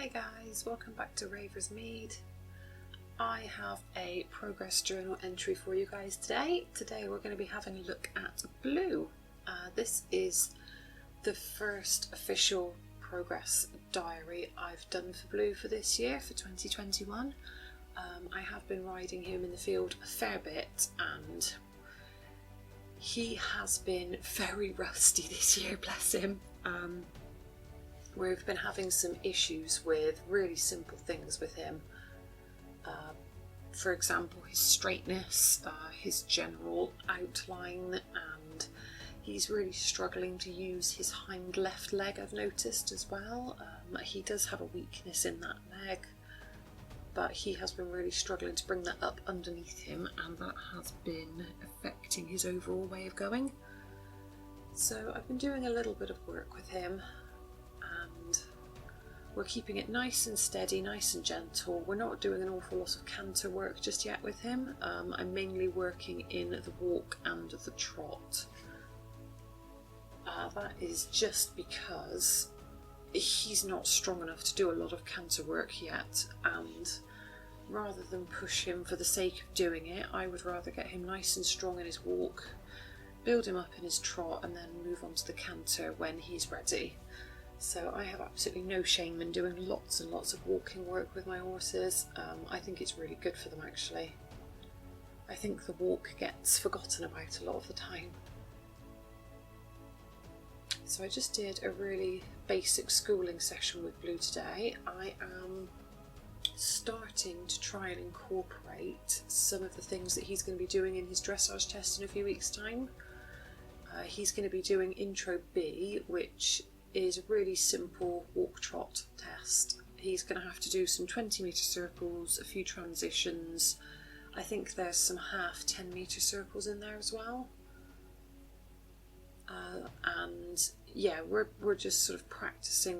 Hey guys, welcome back to Ravers Mead. I have a progress journal entry for you guys today. Today we're going to be having a look at Blue. This is the first official progress diary I've done for Blue for this year, for 2021. I have been riding him in the field a fair bit and he has been very rusty this year, bless him. We've been having some issues with really simple things with him. For example, his straightness, his general outline, and he's really struggling to use his hind left leg, I've noticed as well. He does have a weakness in that leg, but he has been really struggling to bring that up underneath him, and that has been affecting his overall way of going. So I've been doing a little bit of work with him. We're keeping it nice and steady, nice and gentle. We're not doing an awful lot of canter work just yet with him. I'm mainly working in the walk and the trot. That is just because he's not strong enough to do a lot of canter work yet, and rather than push him for the sake of doing it, I would rather get him nice and strong in his walk, build him up in his trot, and then move on to the canter when he's ready. So I have absolutely no shame in doing lots and lots of walking work with my horses. I think it's really good for them actually. I think the walk gets forgotten about a lot of the time. So I just did a really basic schooling session with Blue today. I am starting to try and incorporate some of the things that he's going to be doing in his dressage test in a few weeks' time. He's going to be doing Intro B, which is a really simple walk trot test. He's going to have to do some 20-metre circles, a few transitions. I think there's some half 10-metre circles in there as well. And yeah, we're just sort of practicing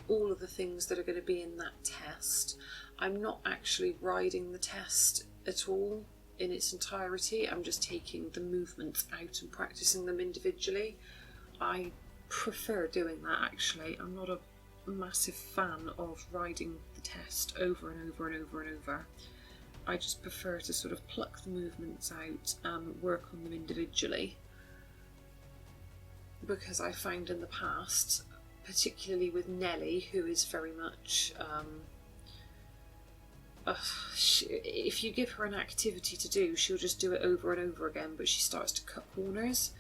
all of the things that are going to be in that test. I'm not actually riding the test at all in its entirety. I'm just taking the movements out and practicing them individually. I prefer doing that actually. I'm not a massive fan of riding the test over and over and over and over. I just prefer to sort of pluck the movements out and work on them individually, because I found in the past, particularly with Nellie, who is very much if you give her an activity to do, she'll just do it over and over again, but she starts to cut corners.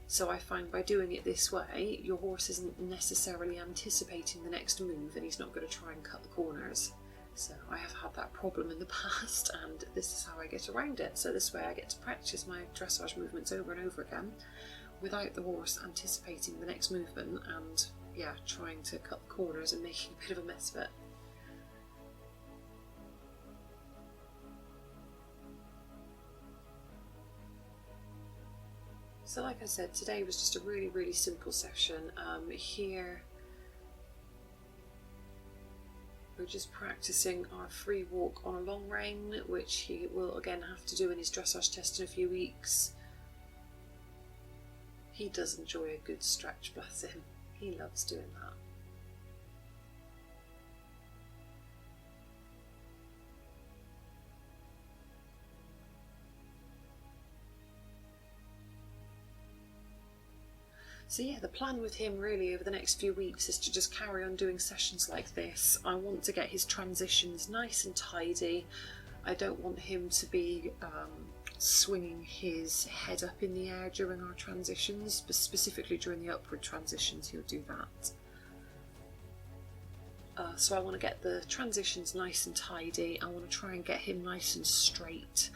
So I find by doing it this way, your horse isn't necessarily anticipating the next move and he's not going to try and cut the corners. So I have had that problem in the past, and this is how I get around it. So this way I get to practice my dressage movements over and over again without the horse anticipating the next movement and, yeah, trying to cut the corners and making a bit of a mess of it. So like I said, today was just a really simple session. Here we're just practicing our free walk on a long rein, which he will again have to do in his dressage test in a few weeks. He does enjoy a good stretch, bless him. He loves doing that. So yeah, the plan with him really over the next few weeks is to just carry on doing sessions like this. I want to get his transitions nice and tidy. I don't want him to be swinging his head up in the air during our transitions, but specifically during the upward transitions he'll do that. So I want to get the transitions nice and tidy. I want to try and get him nice and straight,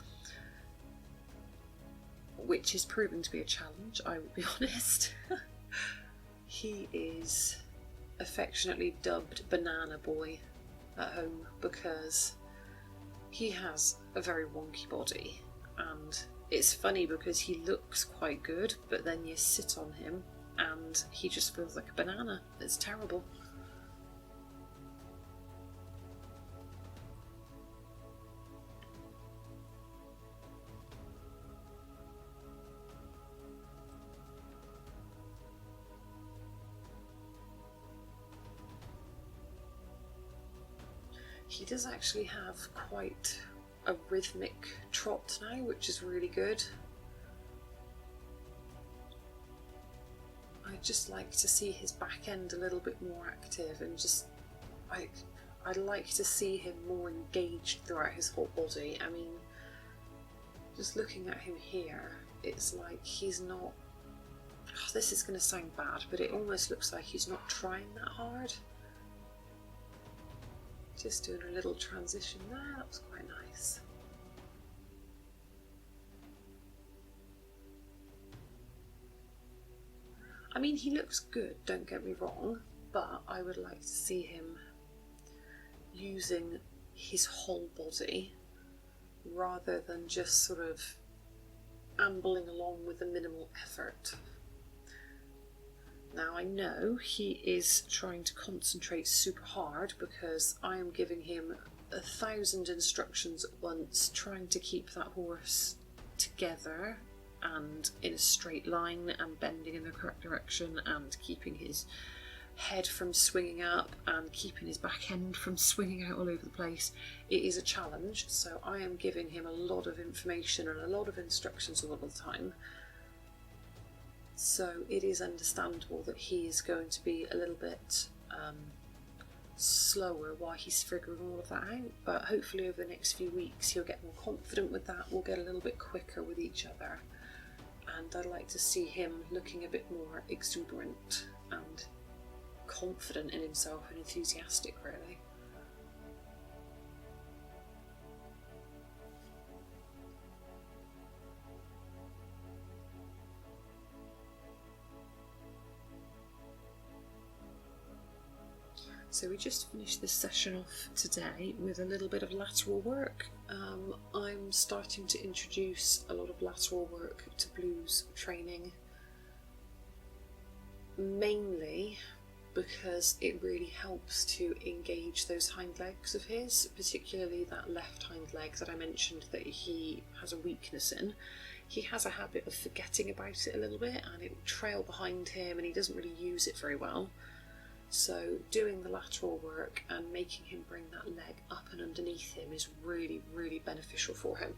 which is proving to be a challenge, I will be honest. He is affectionately dubbed Banana Boy at home because he has a very wonky body, and it's funny because he looks quite good, but then you sit on him and he just feels like a banana. It's terrible. He does actually have quite a rhythmic trot now, which is really good. I'd just like to see his back end a little bit more active, and just I'd like to see him more engaged throughout his whole body. I mean, just looking at him here, it's like he's not, oh, this is going to sound bad, but it almost looks like he's not trying that hard. Just doing a little transition there, that was quite nice. I mean, he looks good, don't get me wrong, but I would like to see him using his whole body rather than just sort of ambling along with a minimal effort. Now, I know he is trying to concentrate super hard because I am giving him 1,000 instructions at once, trying to keep that horse together and in a straight line and bending in the correct direction and keeping his head from swinging up and keeping his back end from swinging out all over the place. It is a challenge, so I am giving him a lot of information and a lot of instructions all the time. So it is understandable that he is going to be a little bit slower while he's figuring all of that out, but hopefully over the next few weeks he'll get more confident with that. We'll get a little bit quicker with each other, and I'd like to see him looking a bit more exuberant and confident in himself and enthusiastic, really. So we just finished this session off today with a little bit of lateral work. I'm starting to introduce a lot of lateral work to blues training, mainly because it really helps to engage those hind legs of his, particularly that left hind leg that I mentioned that he has a weakness in. He has a habit of forgetting about it a little bit, and it will trail behind him and he doesn't really use it very well. So doing the lateral work and making him bring that leg up and underneath him is really, really beneficial for him.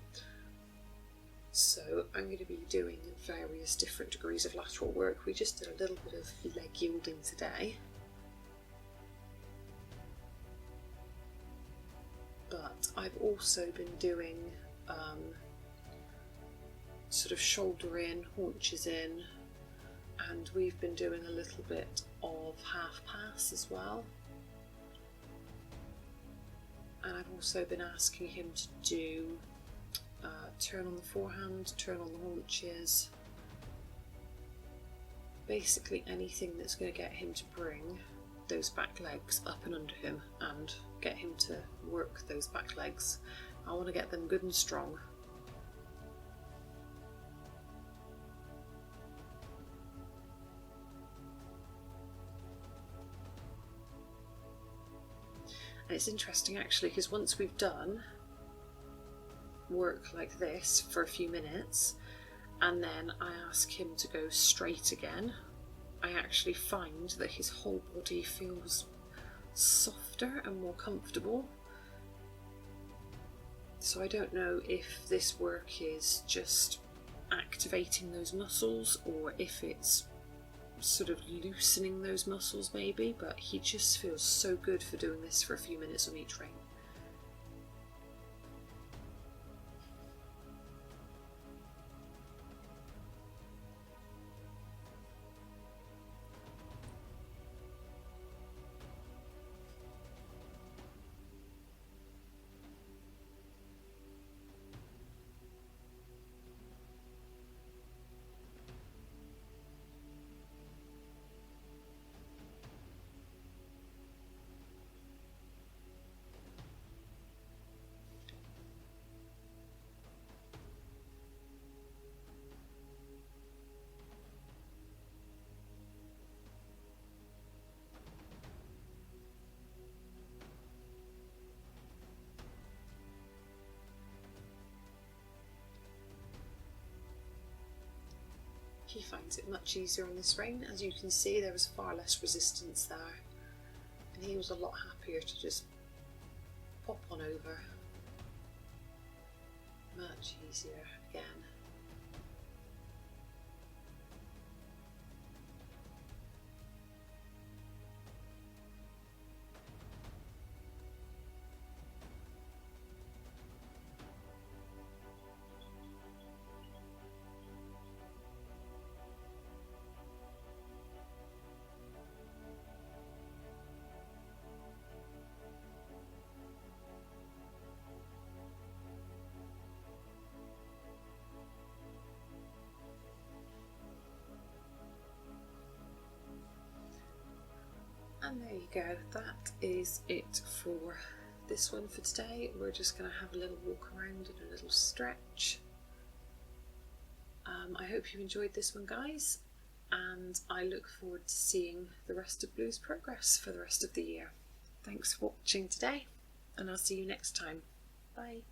So I'm going to be doing various different degrees of lateral work. We just did a little bit of leg yielding today. But I've also been doing sort of shoulder in, haunches in, and we've been doing a little bit of half pass as well. And I've also been asking him to do turn on the forehand, turn on the haunches, basically anything that's going to get him to bring those back legs up and under him and get him to work those back legs. I want to get them good and strong. And it's interesting actually, because once we've done work like this for a few minutes and then I ask him to go straight again, I actually find that his whole body feels softer and more comfortable. So I don't know if this work is just activating those muscles or if it's sort of loosening those muscles maybe, but he just feels so good for doing this for a few minutes on each rein. He finds it much easier on this rein. As you can see, there was far less resistance there, and he was a lot happier to just pop over. Much easier again. And there you go, that is it for this one for today. We're just going to have a little walk around and a little stretch. I hope you enjoyed this one, guys, and I look forward to seeing the rest of Blue's progress for the rest of the year. Thanks for watching today, and I'll see you next time. Bye.